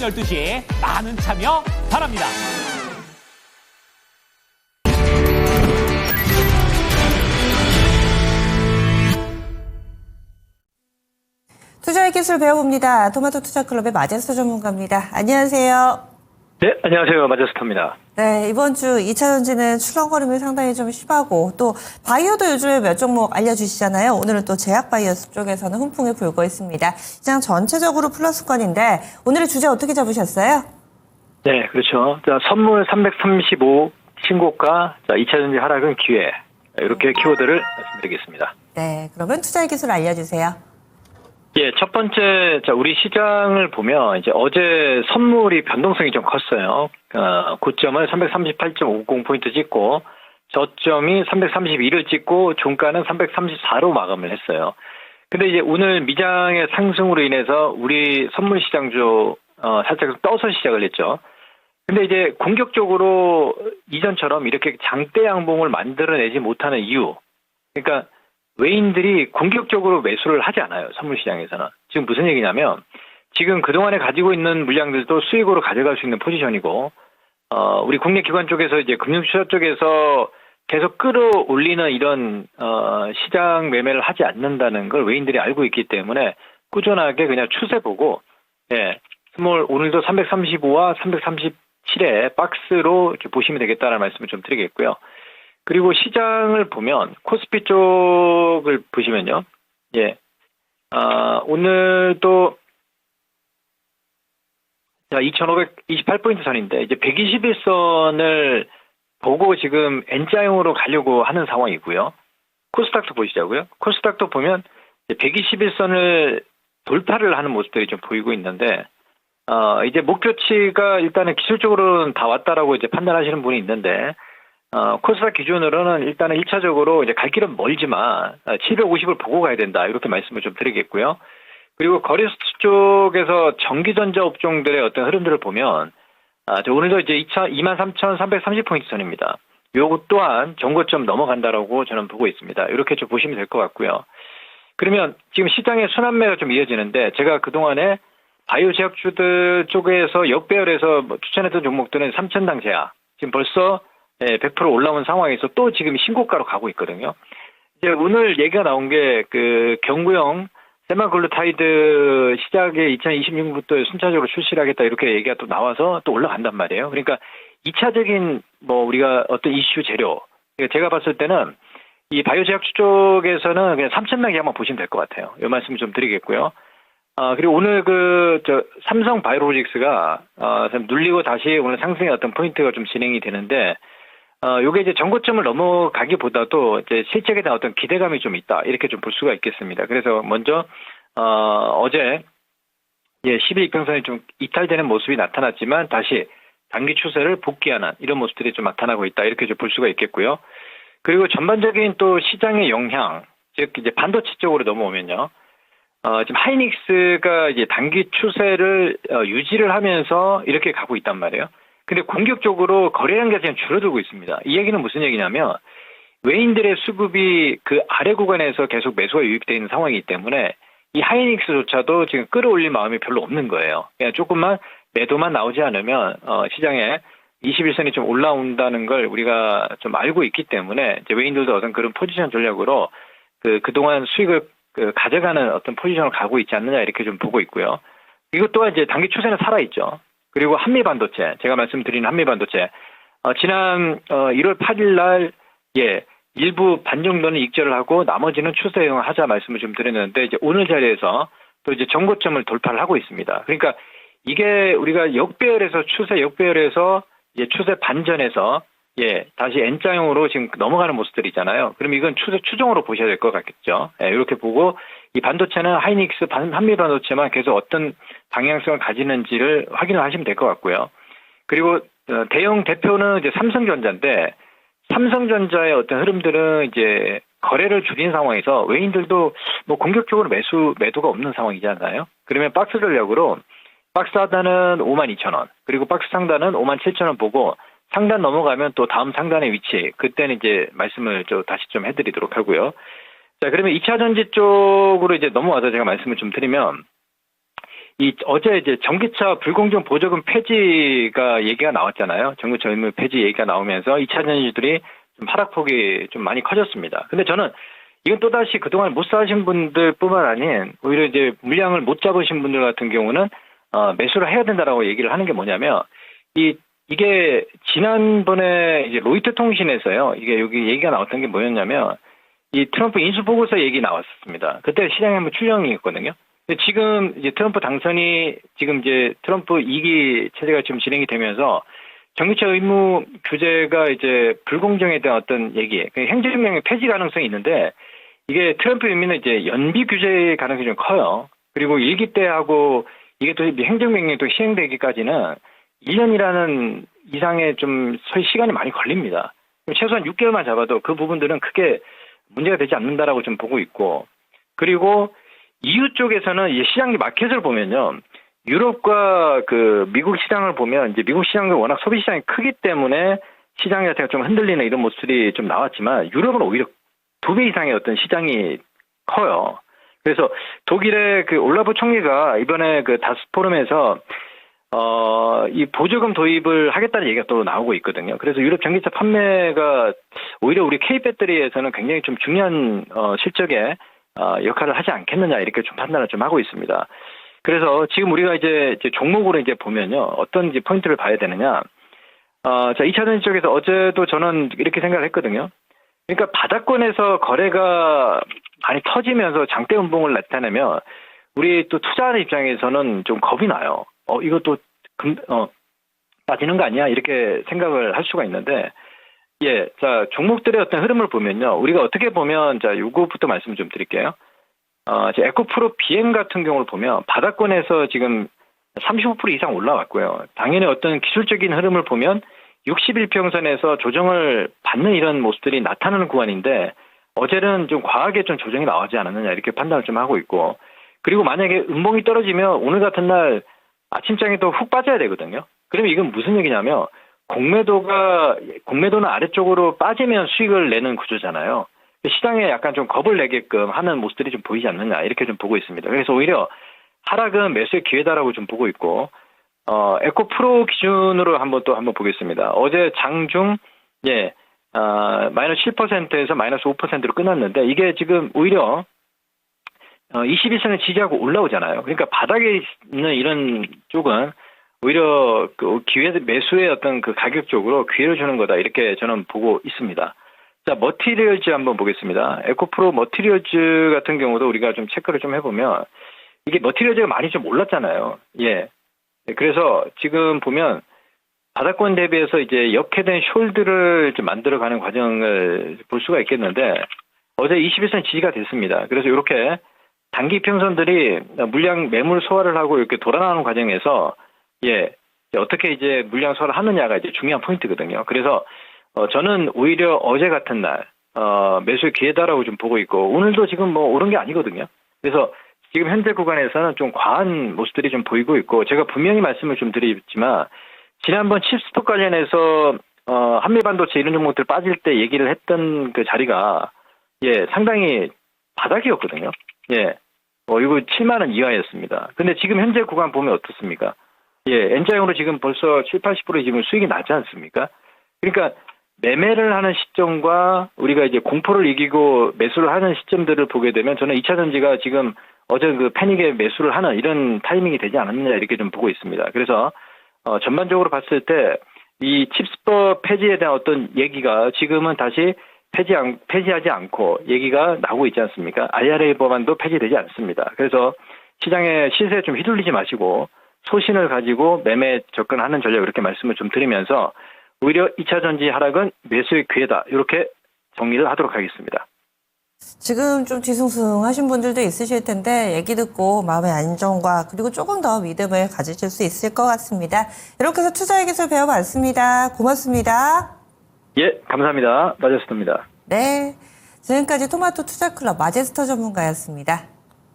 12시 많은 참여 바랍니다. 투자의 기술 배워봅니다. 토마토 투자클럽의 마제스터 전문가입니다. 안녕하세요. 네, 안녕하세요. 마제스터입니다. 네, 이번 주 2차 전지는 출렁거림이 상당히 좀 심하고 또 바이오도 요즘에 몇 종목 알려주시잖아요. 오늘은 또 제약바이오 쪽에서는 훈풍이 불고 있습니다. 시장 전체적으로 플러스권인데 오늘의 주제 어떻게 잡으셨어요? 네, 그렇죠. 자, 선물 335 신고가, 자, 2차 전지 하락은 기회. 이렇게 키워드를 말씀드리겠습니다. 네, 그러면 투자의 기술 알려주세요. 예, 첫 번째, 자, 우리 시장을 보면 이제 어제 선물이 변동성이 좀 컸어요. 고점을 338.50포인트 찍고, 저점이 332를 찍고, 종가는 334로 마감을 했어요. 근데 이제 오늘 미장의 상승으로 인해서 우리 선물 시장주, 살짝 떠서 시작을 했죠. 근데 이제 공격적으로 이전처럼 이렇게 장대 양봉을 만들어내지 못하는 이유. 그러니까 외인들이 공격적으로 매수를 하지 않아요. 선물시장에서는. 지금 무슨 얘기냐면 지금 그동안에 가지고 있는 물량들도 수익으로 가져갈 수 있는 포지션이고 우리 국내 기관 쪽에서 이제 금융투자 쪽에서 계속 끌어올리는 이런 시장 매매를 하지 않는다는 걸 외인들이 알고 있기 때문에 꾸준하게 그냥 추세 보고 선물 오늘도 335와 337의 박스로 이렇게 보시면 되겠다는 말씀을 좀 드리겠고요. 그리고 시장을 보면 코스피 쪽을 보시면요. 오늘도 2,528포인트 선인데 이제 121선을 보고 지금 N자형으로 가려고 하는 상황이고요. 코스닥도 보시자고요. 코스닥도 보면 121선을 돌파를 하는 모습들이 좀 보이고 있는데 이제 목표치가 일단은 기술적으로는 다 왔다라고 이제 판단하시는 분이 있는데 코스닥 기준으로는 일단은 1차적으로 이제 갈 길은 멀지만 750을 보고 가야 된다. 이렇게 말씀을 좀 드리겠고요. 그리고 거래소 쪽에서 전기전자 업종들의 어떤 흐름들을 보면 오늘도 이제 23,330포인트 선입니다. 요것 또한 정고점 넘어간다라고 저는 보고 있습니다. 이렇게 좀 보시면 될 것 같고요. 그러면 지금 시장의 순환매가 좀 이어지는데 제가 그동안에 바이오 제약주들 쪽에서 역배열해서 추천했던 종목들은 3,000당 제약. 지금 벌써 100% 올라온 상황에서 또 지금 신고가로 가고 있거든요. 이제 오늘 얘기가 나온 게 그 경구형 세마글루타이드 시작에 2026년부터 순차적으로 출시를 하겠다 이렇게 얘기가 또 나와서 또 올라간단 말이에요. 그러니까 2차적인 우리가 어떤 이슈 재료. 제가 봤을 때는 이 바이오 제약주 쪽에서는 그냥 3,000명 한번 보시면 될 것 같아요. 이 말씀 좀 드리겠고요. 그리고 오늘 삼성 바이오로직스가 눌리고 다시 오늘 상승의 어떤 포인트가 좀 진행이 되는데 요게 이제 정고점을 넘어가기보다도 이제 실적에 대한 어떤 기대감이 좀 있다. 이렇게 좀 볼 수가 있겠습니다. 그래서 먼저, 어제, 12일평선이 좀 이탈되는 모습이 나타났지만 다시 단기 추세를 복귀하는 이런 모습들이 좀 나타나고 있다. 이렇게 좀 볼 수가 있겠고요. 그리고 전반적인 또 시장의 영향, 즉, 이제 반도체 쪽으로 넘어오면요. 지금 하이닉스가 이제 단기 추세를 유지를 하면서 이렇게 가고 있단 말이에요. 근데 공격적으로 거래량 자체는 줄어들고 있습니다. 이 얘기는 무슨 얘기냐면 외인들의 수급이 그 아래 구간에서 계속 매수가 유입되어 있는 상황이기 때문에 이 하이닉스조차도 지금 끌어올릴 마음이 별로 없는 거예요. 그냥 조금만 매도만 나오지 않으면 시장에 21선이 좀 올라온다는 걸 우리가 좀 알고 있기 때문에 이제 외인들도 어떤 그런 포지션 전략으로 그동안 수익을 가져가는 어떤 포지션을 가고 있지 않느냐 이렇게 좀 보고 있고요. 이것 또한 이제 단기 추세는 살아있죠. 그리고 한미반도체, 제가 말씀드린 한미반도체, 지난 1월 8일 날, 일부 반 정도는 익절을 하고 나머지는 추세형을 하자 말씀을 좀 드렸는데, 이제 오늘 자리에서 또 이제 정고점을 돌파를 하고 있습니다. 그러니까 이게 우리가 추세 역배열에서 이제 추세 반전에서, 다시 N자형으로 지금 넘어가는 모습들이 있잖아요. 그럼 이건 추정으로 보셔야 될 것 같겠죠. 이렇게 보고, 이 반도체는 하이닉스, 한미 반도체만 계속 어떤 방향성을 가지는지를 확인을 하시면 될 것 같고요. 그리고 대형 대표는 이제 삼성전자인데 삼성전자의 어떤 흐름들은 이제 거래를 줄인 상황에서 외인들도 공격적으로 매도가 없는 상황이잖아요. 그러면 박스 전략으로 박스 하단은 52,000원, 그리고 박스 상단은 57,000원 보고 상단 넘어가면 또 다음 상단의 위치, 그때는 이제 말씀을 다시 좀 해드리도록 하고요. 자, 그러면 2차 전지 쪽으로 이제 넘어와서 제가 말씀을 좀 드리면, 어제 이제 전기차 불공정 보조금 폐지가 얘기가 나왔잖아요. 전기차 의무 폐지 얘기가 나오면서 2차 전지들이 좀 하락폭이 좀 많이 커졌습니다. 근데 저는 이건 또다시 그동안 못 사신 분들뿐만 아닌 오히려 이제 물량을 못 잡으신 분들 같은 경우는 매수를 해야 된다라고 얘기를 하는 게 뭐냐면 이게 지난번에 이제 로이터 통신에서요. 이게 여기 얘기가 나왔던 게 뭐였냐면 이 트럼프 인수 보고서 얘기 나왔습니다. 그때 시장에 한번 출렁이었거든요. 근데 지금 이제 트럼프 당선이 지금 이제 트럼프 2기 체제가 지금 진행이 되면서 전기차 의무 규제가 이제 불공정에 대한 어떤 얘기, 행정명령 폐지 가능성이 있는데 이게 트럼프 의미는 이제 연비 규제 가능성이 좀 커요. 그리고 1기 때 하고 이게 또 행정명령이 또 시행되기까지는 1년이라는 이상의 좀 시간이 많이 걸립니다. 최소한 6개월만 잡아도 그 부분들은 크게 문제가 되지 않는다라고 좀 보고 있고, 그리고 EU 쪽에서는 이 시장 마켓을 보면요. 유럽과 그 미국 시장을 보면 이제 미국 시장은 워낙 소비 시장이 크기 때문에 시장 자체가 좀 흔들리는 이런 모습이 좀 나왔지만 유럽은 오히려 2배 이상의 어떤 시장이 커요. 그래서 독일의 그 올라프 총리가 이번에 그 다스 포럼에서 이 보조금 도입을 하겠다는 얘기가 또 나오고 있거든요. 그래서 유럽 전기차 판매가 오히려 우리 K 배터리에서는 굉장히 좀 중요한 실적에 역할을 하지 않겠느냐 이렇게 좀 판단을 좀 하고 있습니다. 그래서 지금 우리가 이제 종목으로 이제 보면요. 어떤 이제 포인트를 봐야 되느냐. 자, 2차 전지 쪽에서 어제도 저는 이렇게 생각을 했거든요. 그러니까 바닥권에서 거래가 많이 터지면서 장대 음봉을 나타내면 우리 또 투자하는 입장에서는 좀 겁이 나요. 이것도 빠지는 거 아니야? 이렇게 생각을 할 수가 있는데, 예, 자, 종목들의 어떤 흐름을 보면요. 우리가 어떻게 보면, 자, 요거부터 말씀을 좀 드릴게요. 에코프로 BM 같은 경우를 보면 바닥권에서 지금 35% 이상 올라왔고요. 당연히 어떤 기술적인 흐름을 보면 61평선에서 조정을 받는 이런 모습들이 나타나는 구간인데 어제는 좀 과하게 좀 조정이 나오지 않았느냐 이렇게 판단을 좀 하고 있고, 그리고 만약에 음봉이 떨어지면 오늘 같은 날 아침장에 또 훅 빠져야 되거든요. 그러면 이건 무슨 얘기냐면 공매도는 아래쪽으로 빠지면 수익을 내는 구조잖아요. 시장에 약간 좀 겁을 내게끔 하는 모습들이 좀 보이지 않느냐 이렇게 좀 보고 있습니다. 그래서 오히려 하락은 매수의 기회다라고 좀 보고 있고, 에코프로 기준으로 한번 보겠습니다. 어제 장중 마이너스 7%에서 마이너스 5%로 끝났는데 이게 지금 오히려 21선을 지지하고 올라오잖아요. 그러니까 바닥에 있는 이런 쪽은 오히려 그 기회 매수의 어떤 그 가격 쪽으로 기회를 주는 거다 이렇게 저는 보고 있습니다. 자, 머티리얼즈 한번 보겠습니다. 에코프로 머티리얼즈 같은 경우도 우리가 좀 체크를 좀 해보면 이게 머티리얼즈가 많이 좀 올랐잖아요. 예. 그래서 지금 보면 바닥권 대비해서 이제 역회된 숄드를 좀 만들어가는 과정을 볼 수가 있겠는데 어제 21선 지지가 됐습니다. 그래서 이렇게 단기 평선들이 물량 매물 소화를 하고 이렇게 돌아나오는 과정에서 어떻게 이제 물량 소화를 하느냐가 이제 중요한 포인트거든요. 그래서 저는 오히려 어제 같은 날 매수의 기회다라고 좀 보고 있고 오늘도 지금 뭐 오른 게 아니거든요. 그래서 지금 현재 구간에서는 좀 과한 모습들이 좀 보이고 있고 제가 분명히 말씀을 좀 드리지만 지난번 칩스톡 관련해서 한미반도체 이런 종목들 빠질 때 얘기를 했던 그 자리가 상당히 바닥이었거든요. 이거 7만 원 이하였습니다. 근데 지금 현재 구간 보면 어떻습니까? N자형으로 지금 벌써 70-80% 지금 수익이 나지 않습니까? 그러니까 매매를 하는 시점과 우리가 이제 공포를 이기고 매수를 하는 시점들을 보게 되면 저는 2차 전지가 지금 어제 그 패닉에 매수를 하는 이런 타이밍이 되지 않았느냐 이렇게 좀 보고 있습니다. 그래서 전반적으로 봤을 때 이 칩스법 폐지에 대한 어떤 얘기가 지금은 다시 폐지하지 않고 얘기가 나오고 있지 않습니까? IRA 법안도 폐지되지 않습니다. 그래서 시장의 시세에 좀 휘둘리지 마시고 소신을 가지고 매매 접근하는 전략 이렇게 말씀을 좀 드리면서 오히려 2차 전지 하락은 매수의 기회다. 이렇게 정리를 하도록 하겠습니다. 지금 좀 뒤숭숭하신 분들도 있으실 텐데 얘기 듣고 마음의 안정과 그리고 조금 더 믿음을 가지실 수 있을 것 같습니다. 이렇게 해서 투자의 기술 배워봤습니다. 고맙습니다. 감사합니다. 마제스터입니다. 네, 지금까지 토마토 투자클럽 마제스터 전문가였습니다.